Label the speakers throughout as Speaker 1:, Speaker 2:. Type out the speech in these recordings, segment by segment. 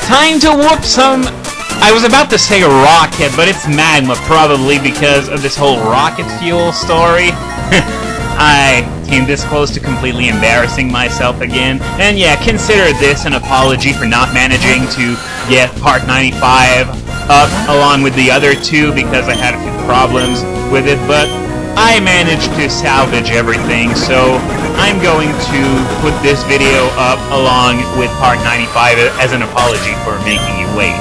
Speaker 1: time to whoop some... I was about to say rocket, but it's magma, probably because of this whole rocket fuel story. I came this close to completely embarrassing myself again. And yeah, consider this an apology for not managing to get part 95 up along with the other two because I had a few problems with it, but I managed to salvage everything, so I'm going to put this video up along with part 95 as an apology for making you wait.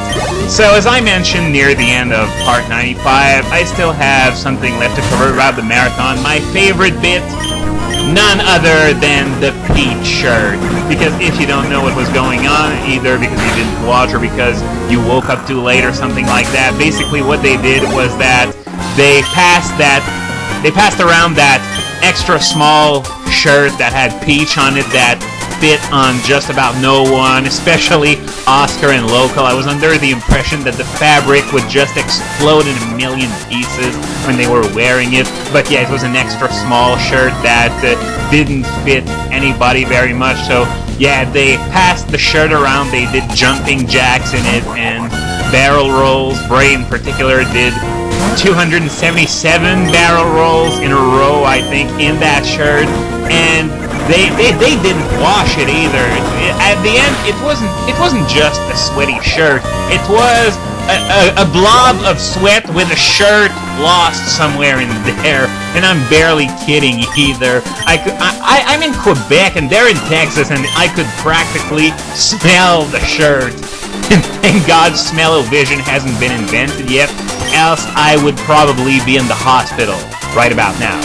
Speaker 1: So as I mentioned near the end of part 95, I still have something left to cover about the marathon. My favorite bit, none other than the peach shirt. Because if you don't know what was going on, either because you didn't watch or because you woke up too late or something like that, basically what they did was that they passed around that extra small shirt that had peach on it that fit on just about no one, especially Oscar and Local. I was under the impression that the fabric would just explode in a million pieces when they were wearing it, but yeah, it was an extra small shirt that didn't fit anybody very much, so yeah, they passed the shirt around, they did jumping jacks in it, and barrel rolls. Bray in particular did 277 barrel rolls in a row, I think, in that shirt, and they didn't wash it either. At the end, it wasn't just a sweaty shirt. It was a blob of sweat with a shirt lost somewhere in there, and I'm barely kidding either. I'm in Quebec and they're in Texas, and I could practically smell the shirt. Thank God smell-o-vision hasn't been invented yet, else I would probably be in the hospital right about now.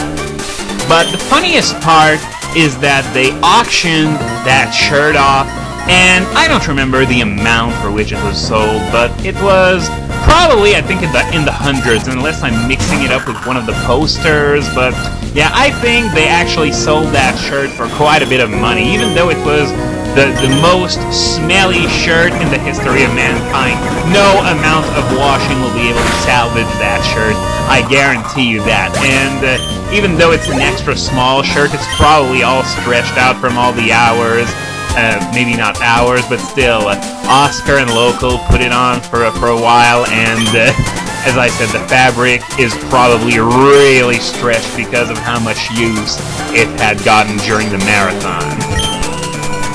Speaker 1: But the funniest part is that they auctioned that shirt off, and I don't remember the amount for which it was sold, but it was probably, I think, in the hundreds, unless I'm mixing it up with one of the posters. But yeah, I think they actually sold that shirt for quite a bit of money, even though it was the most smelly shirt in the history of mankind. No amount of washing will be able to salvage that shirt, I guarantee you that. And even though it's an extra small shirt, it's probably all stretched out from all the hours. Maybe not hours, but still, Oscar and Local put it on for a while, and as I said, the fabric is probably really stretched because of how much use it had gotten during the marathon.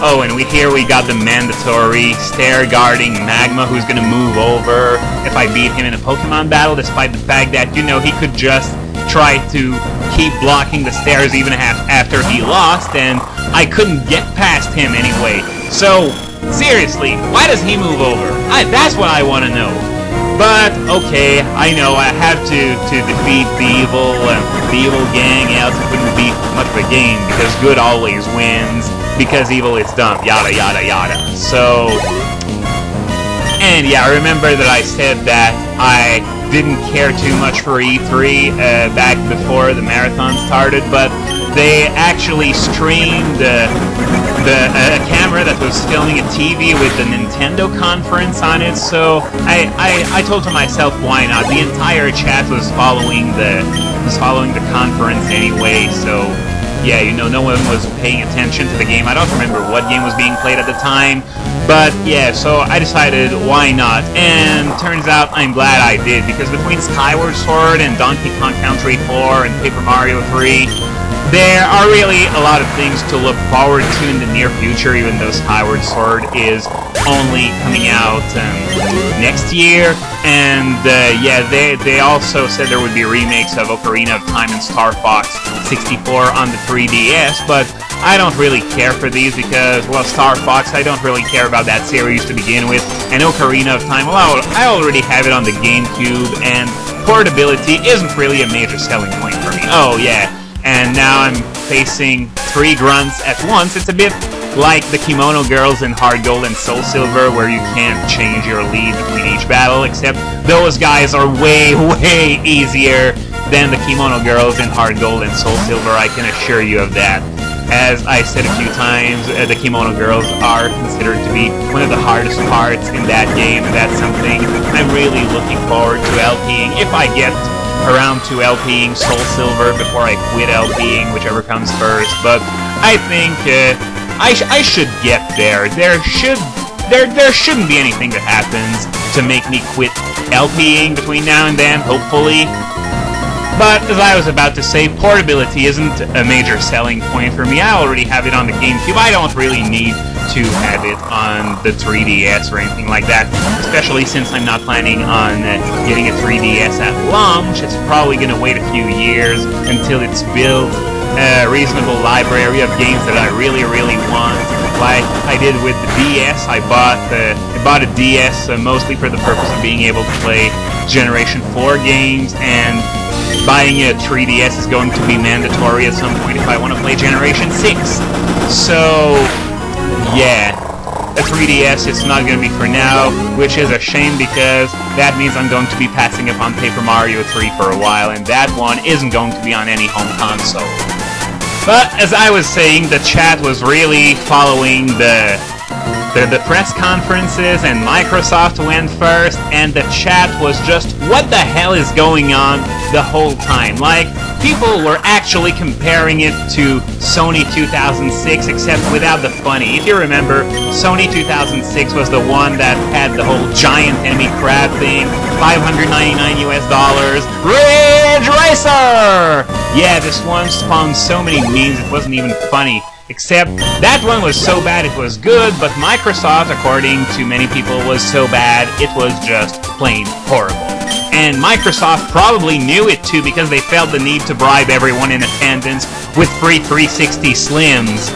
Speaker 1: Oh, and we got the mandatory stare-guarding Magma, who's gonna move over if I beat him in a Pokemon battle, despite the fact that, you know, he could just try to keep blocking the stairs even after he lost, and I couldn't get past him anyway. So, seriously, why does he move over? That's what I want to know. But, okay, I know I have to defeat the evil gang, else it wouldn't be much of a game, because good always wins, because evil is dumb, yada yada yada. So, and yeah, I remember that I said that I didn't care too much for E3 back before the marathon started, but they actually streamed a camera that was filming a TV with the Nintendo conference on it, so I told to myself, why not? The entire chat was following the conference anyway, so yeah, you know, no one was paying attention to the game. I don't remember what game was being played at the time, but yeah, so I decided why not, and turns out I'm glad I did, because between Skyward Sword and Donkey Kong Country 4 and Paper Mario 3, there are really a lot of things to look forward to in the near future, even though Skyward Sword is only coming out next year. And yeah, they also said there would be remakes of Ocarina of Time and Star Fox 64 on the 3DS, but I don't really care for these because, well, Star Fox, I don't really care about that series to begin with, and Ocarina of Time, well, I already have it on the GameCube, and portability isn't really a major selling point for me. Oh yeah, and now I'm facing 3 grunts at once. It's a bit like the Kimono Girls in Hard Gold and Soul Silver, where you can't change your lead between each battle, except those guys are way, way easier than the Kimono Girls in Hard Gold and Soul Silver, I can assure you of that. As I said a few times, the Kimono Girls are considered to be one of the hardest parts in that game, and that's something I'm really looking forward to LPing, if I get around to LPing Soul Silver before I quit LPing, whichever comes first. But I think I should get there. There should there shouldn't be anything that happens to make me quit LPing between now and then, hopefully. But, as I was about to say, portability isn't a major selling point for me. I already have it on the GameCube. I don't really need to have it on the 3DS or anything like that, especially since I'm not planning on getting a 3DS at launch. It's probably going to wait a few years until it's built a reasonable library of games that I really, really want. Like I did with the DS, I bought a DS mostly for the purpose of being able to play Generation 4 games, and buying a 3DS is going to be mandatory at some point if I want to play Generation 6. So, yeah, a 3DS it's not going to be for now, which is a shame because that means I'm going to be passing up on Paper Mario 3 for a while, and that one isn't going to be on any home console. But, as I was saying, the chat was really following the press conferences, and Microsoft went first, and the chat was just, what the hell is going on the whole time? Like, people were actually comparing it to Sony 2006, except without the funny. If you remember, Sony 2006 was the one that had the whole giant enemy crab thing, $599 US, Ridge Racer! Yeah, this one spawned so many memes it wasn't even funny. Except, that one was so bad it was good, but Microsoft, according to many people, was so bad it was just plain horrible. And Microsoft probably knew it too because they felt the need to bribe everyone in attendance with free 360 Slims.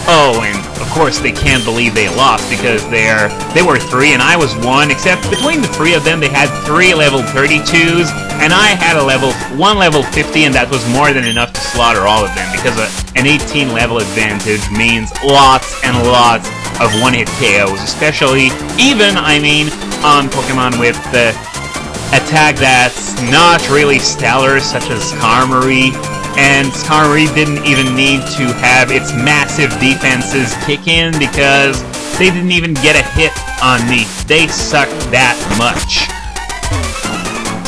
Speaker 1: Oh, and of course they can't believe they lost because they were 3 and I was 1, except between the 3 of them they had 3 level 32s, and I had one level 50, and that was more than enough to slaughter all of them because an 18 level advantage means lots and lots of one-hit KOs, especially, on Pokemon with the attack that's not really stellar, such as Skarmory. And Skarmory didn't even need to have its massive defenses kick in because they didn't even get a hit on me. They sucked that much.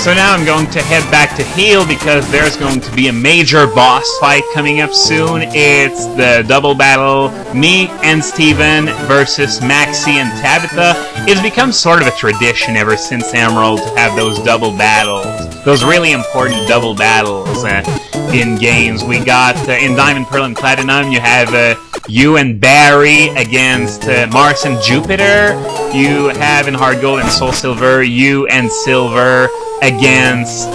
Speaker 1: So now I'm going to head back to heal because there's going to be a major boss fight coming up soon. It's the double battle, me and Steven versus Maxie and Tabitha. It's become sort of a tradition ever since Emerald to have those double battles. Those really important double battles in games. We got, in Diamond, Pearl, and Platinum, you have you and Barry against Mars and Jupiter. You have in Hard Gold and Soul Silver, you and Silver against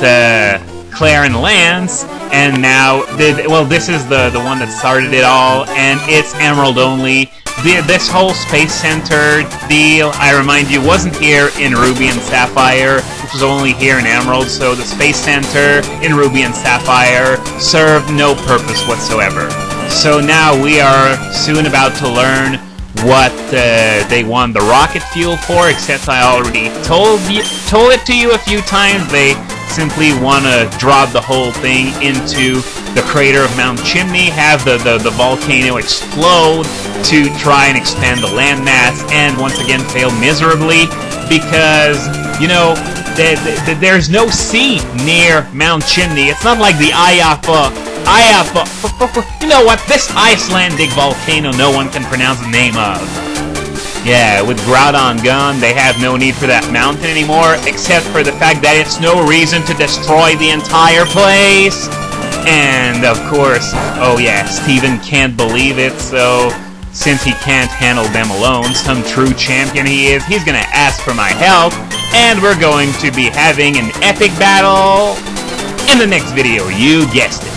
Speaker 1: Claire and Lance, and now, this is the one that started it all, and it's Emerald only. This whole Space Center deal, I remind you, wasn't here in Ruby and Sapphire, it was only here in Emerald, so the Space Center in Ruby and Sapphire served no purpose whatsoever. So now we are soon about to learn what they want the rocket fuel for, except I already told it to you a few times. They simply want to drop the whole thing into the crater of Mount Chimney, have the volcano explode to try and expand the landmass, and once again fail miserably because, you know, there's no sea near Mount Chimney. It's not like the you know what? This Icelandic volcano no one can pronounce the name of. Yeah, with Groudon gone, they have no need for that mountain anymore, except for the fact that it's no reason to destroy the entire place. And, of course, oh yeah, Steven can't believe it, so since he can't handle them alone, some true champion he is, he's gonna ask for my help, and we're going to be having an epic battle in the next video, you guessed it.